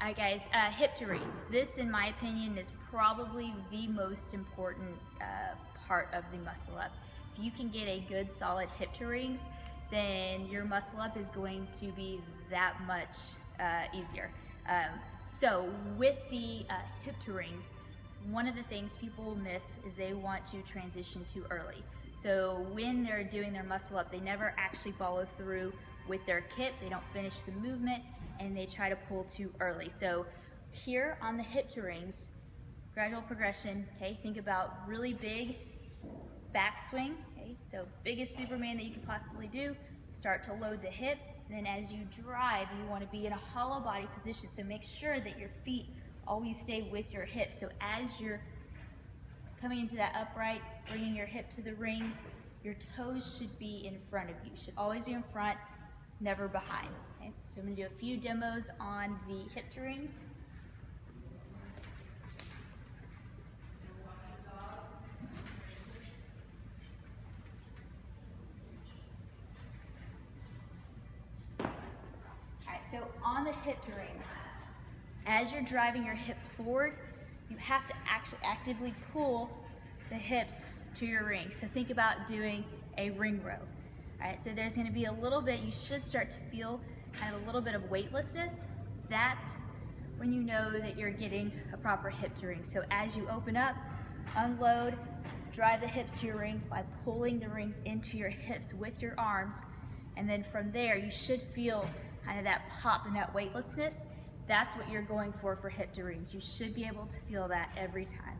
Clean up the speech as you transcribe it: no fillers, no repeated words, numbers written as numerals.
All right, guys, hip to rings. This, in my opinion, is probably the most important part of the muscle up. If you can get a good solid hip to rings, then your muscle up is going to be that much easier. So with the hip to rings, one of the things people miss is they want to transition too early. So when they're doing their muscle up, they never actually follow through with their kip, they don't finish the movement, and they try to pull too early. So here on the hip to rings, gradual progression, okay, think about really big backswing, okay, so biggest Superman that you can possibly do, start to load the hip, and then as you drive, you want to be in a hollow body position, so make sure that your feet always stay with your hips. So as you're coming into that upright, bringing your hip to the rings, your toes should be in front of you, should always be in front, never behind. Okay? So I'm going to do a few demos on the hip to rings. Alright, so on the hip to rings, as you're driving your hips forward, you have to actually actively pull the hips to your ring. So think about doing a ring row. All right, so there's going to be a little bit, you should start to feel kind of a little bit of weightlessness. That's when you know that you're getting a proper hip to ring. So as you open up, unload, drive the hips to your rings by pulling the rings into your hips with your arms. And then from there, you should feel kind of that pop and that weightlessness. That's what you're going for hip to rings. You should be able to feel that every time.